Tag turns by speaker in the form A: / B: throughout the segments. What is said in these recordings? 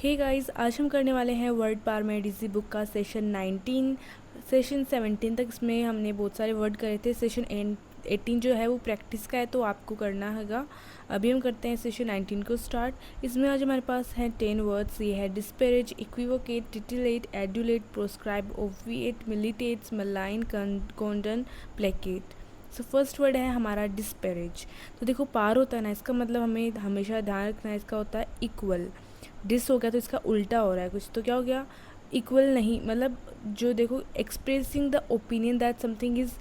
A: Hey guys, आज हम करने वाले हैं वर्ड पावर में डीसी बुक का सेशन 19 सेशन 17 तक। इसमें हमने बहुत सारे वर्ड करे थे। सेशन 18 जो है वो प्रैक्टिस का है, तो आपको करना होगा। अभी हम करते हैं सेशन 19 को स्टार्ट। इसमें आज हमारे पास हैं 10 वर्ड्स। ये है disparage, equivocate, titillate, adulate, proscribe, obviate, militates, malign, condone, placate. So first word है हमारा डिस्पैरेज। तो देखो, पार होता है ना, इसका मतलब हमें हमेशा ध्यान रखना है, इसका होता है इक्वल। डिस हो गया तो इसका उल्टा हो रहा है कुछ, तो क्या हो गया? इक्वल नहीं, मतलब जो देखो, expressing the opinion that something is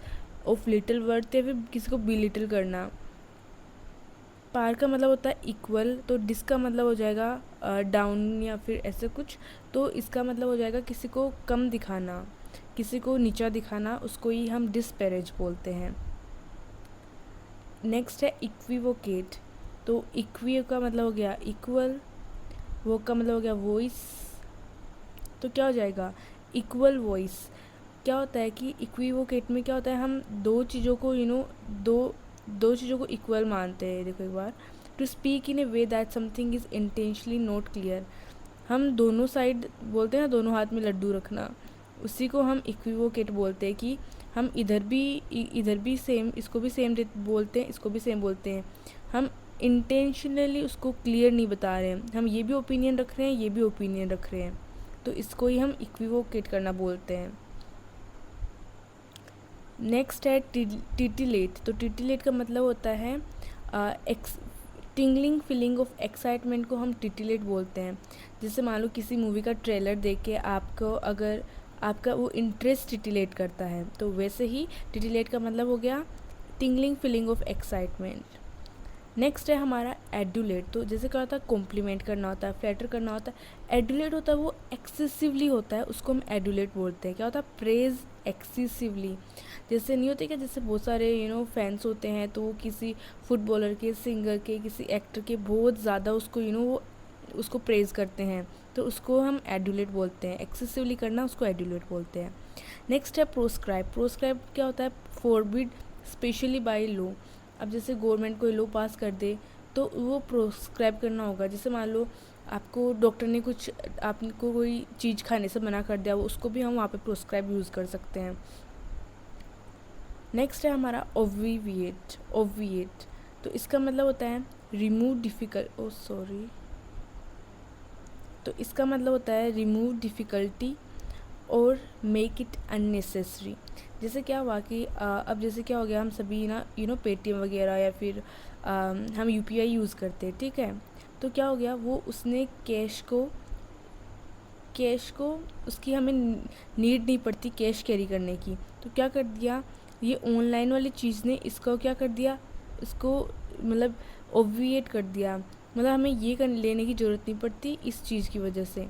A: of little worth, या फिर किसी को बी लिटिल करना। पार का मतलब होता है इक्वल, तो डिस का मतलब हो जाएगा डाउन या फिर ऐसे कुछ। तो इसका मतलब हो जाएगा किसी को कम दिखाना, किसी को नीचा दिखाना, उसको ही हम डिस्पैरेज बोलते हैं। नेक्स्ट है इक्विवोकेट। तो इक्वी का मतलब हो गया इक्वल, वो का मतलब हो गया वॉइस। तो क्या हो जाएगा? Equal voice. क्या होता है कि इक्विवोकेट में क्या होता है, हम दो चीज़ों को दो दो चीज़ों को इक्वल मानते हैं। देखो एक बार, to speak in a way that something is intentionally not clear. हम दोनों साइड बोलते हैं ना, दोनों हाथ में लड्डू रखना, उसी को हम इक्विवोकेट बोलते हैं। कि हम इधर भी सेम, इसको भी सेम बोलते हैं, इसको भी सेम बोलते हैं। हम इंटेंशनली उसको क्लियर नहीं बता रहे हैं, हम ये भी ओपिनियन रख रहे हैं, ये भी ओपिनियन रख रहे हैं, तो इसको ही हम इक्विवोकेट करना बोलते हैं। नेक्स्ट है टिटिलेट। तो टिटिलेट का मतलब होता है टिंगलिंग फीलिंग ऑफ एक्साइटमेंट को हम टिटिलेट बोलते हैं। जैसे मान लो किसी मूवी का ट्रेलर देख के आपको अगर आपका वो इंटरेस्ट टिटिलेट करता है, तो वैसे ही टिटिलेट का मतलब हो गया tingling feeling of excitement. Next है हमारा एडुलेट। तो जैसे क्या होता है, कॉम्प्लीमेंट करना होता है, फ्लैटर करना होता है। एडुलेट होता है वो एक्सेसिवली होता है, उसको हम एडुलेट बोलते हैं। क्या होता है? Praise excessively. जैसे नहीं होते क्या, जैसे बहुत सारे फैंस होते हैं, तो वो किसी फुटबॉलर के, सिंगर के, किसी एक्टर के बहुत ज़्यादा उसको वो उसको प्रेज़ करते हैं, तो उसको हम एडुलेट बोलते हैं। एक्सेसिवली करना, उसको एडुलेट बोलते हैं। नेक्स्ट है प्रोस्क्राइब। प्रोस्क्राइब क्या होता है? Forbid specially by law. अब जैसे गवर्नमेंट कोई लॉ पास कर दे, तो वो प्रोस्क्राइब करना होगा। जैसे मान लो आपको डॉक्टर ने कुछ, आपको कोई चीज़ खाने से मना कर दिया, वो उसको भी हम वहाँ पे प्रोस्क्राइब यूज़ कर सकते हैं। नेक्स्ट है हमारा ओविएट। ओविएट तो इसका मतलब होता है रिमूव डिफ़िकल्ट, ओ सॉरी, तो इसका मतलब होता है रिमूव डिफ़िकल्टी और मेक इट अननेसेसरी। जैसे क्या हुआ कि अब जैसे क्या हो गया, हम सभी ना पेटीएम वगैरह या फिर हम यूपीआई यूज़ करते हैं, ठीक है। तो क्या हो गया, वो उसने कैश को उसकी हमें नीड नहीं पड़ती कैश कैरी करने की, तो क्या कर दिया, ये ऑनलाइन वाली चीज़ ने इसको क्या कर दिया, इसको मतलब ओविएट कर दिया। मतलब हमें ये लेने की ज़रूरत नहीं पड़ती इस चीज़ की वजह से,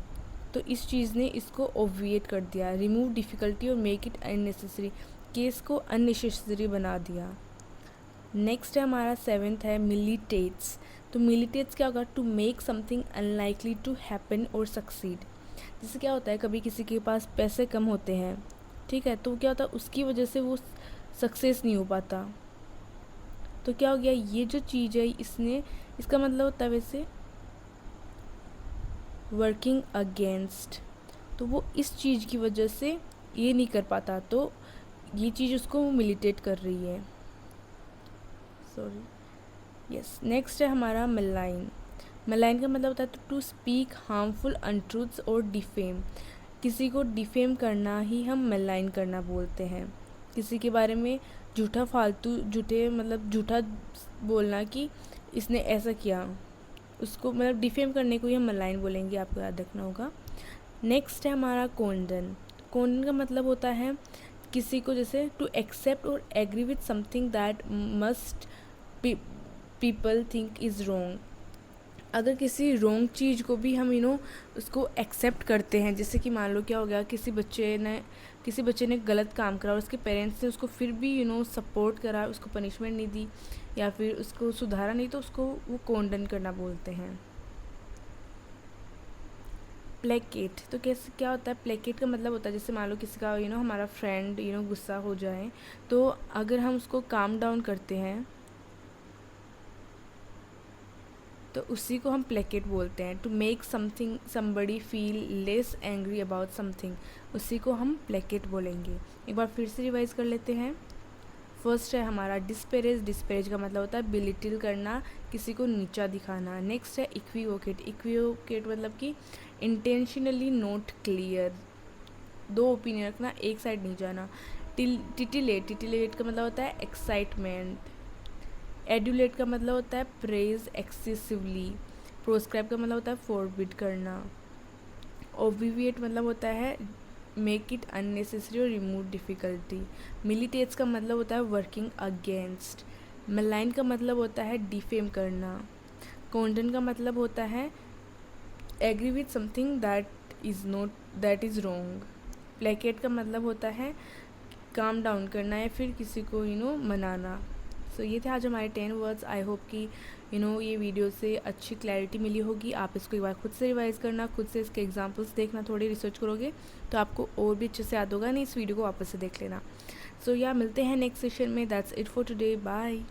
A: तो इस चीज़ ने इसको ओविएट कर दिया। रिमूव डिफ़िकल्टी और मेक इट अननेसेसरी, केस को अननेसेसरी बना दिया। नेक्स्ट है हमारा 7th है मिलिटेट्स। तो मिलिटेट्स क्या होगा? To make something unlikely to happen or succeed. जैसे क्या होता है, कभी किसी के पास पैसे कम होते हैं, ठीक है, तो क्या होता है, उसकी वजह से वो सक्सेस नहीं हो पाता। तो क्या हो गया, ये जो चीज़ है, इसका मतलब होता है वैसे वर्किंग अगेंस्ट। तो वो इस चीज़ की वजह से ये नहीं कर पाता, तो ये चीज़ उसको मिलिटेट कर रही है। Sorry, yes. नेक्स्ट है हमारा मलाइन। मलाइन का मतलब होता है टू स्पीक हार्मफुल अनट्रूथ्स और डिफेम। किसी को डिफेम करना ही हम मलाइन करना बोलते हैं। किसी के बारे में झूठा बोलना कि इसने ऐसा किया, उसको मतलब डिफेम करने को ही हम मलाइन बोलेंगे, आपको याद रखना होगा। नेक्स्ट है हमारा कॉन्डन। कॉन्डन का मतलब होता है किसी को, जैसे to accept or agree with something that must people think is wrong. अगर किसी रॉन्ग चीज़ को भी हम उसको एक्सेप्ट करते हैं, जैसे कि मान लो क्या हो गया, किसी बच्चे ने गलत काम करा और उसके पेरेंट्स ने उसको फिर भी सपोर्ट करा, उसको पनिशमेंट नहीं दी या फिर उसको सुधारा नहीं, तो उसको वो कॉन्डन करना बोलते हैं। प्लेकेट। तो कैसे क्या होता है? प्लेकेट का मतलब होता है, जैसे मान लो किसी का हमारा फ्रेंड गुस्सा हो जाए, तो अगर हम उसको काम डाउन करते हैं, तो उसी को हम प्लेकेट बोलते हैं। To make something somebody feel less angry about something, उसी को हम प्लेकेट बोलेंगे। एक बार फिर से रिवाइज कर लेते हैं। फर्स्ट है हमारा डिस्पेरेज। डिस्पेरेज का मतलब होता है बिलिटिल करना, किसी को नीचा दिखाना। नेक्स्ट है इक्विवोकेट। इक्विवोकेट मतलब कि इंटेंशनली नॉट क्लियर, दो ओपिनियन रखना, एक साइड नहीं जाना। टिटिलेट। टिटिलेट का मतलब होता है एक्साइटमेंट। एडुलेट का मतलब होता है प्रेज एक्सेसिवली। प्रोस्क्राइब का मतलब होता है फॉरबिड करना। ओबिविएट मतलब होता है मेक इट अननेसेसरी और रिमूव डिफ़िकल्टी। मिलिटेट्स का मतलब होता है वर्किंग अगेंस्ट। मलाइन का मतलब होता है डिफेम करना। कॉन्डन का मतलब होता है agree with something that is wrong. Placate का मतलब होता है काम डाउन करना या फिर किसी को मनाना। सो ये थे आज हमारे 10 वर्ड्स। आई होप कि ये वीडियो से अच्छी क्लैरिटी मिली होगी। आप इसको एक बार खुद से रिवाइज करना, खुद से इसके एग्जांपल्स देखना, थोड़ी रिसर्च करोगे तो आपको और भी अच्छे से याद होगा। नहीं, इस वीडियो को वापस से देख लेना। सो मिलते हैं नेक्स्ट सेशन में। That's it for today, bye.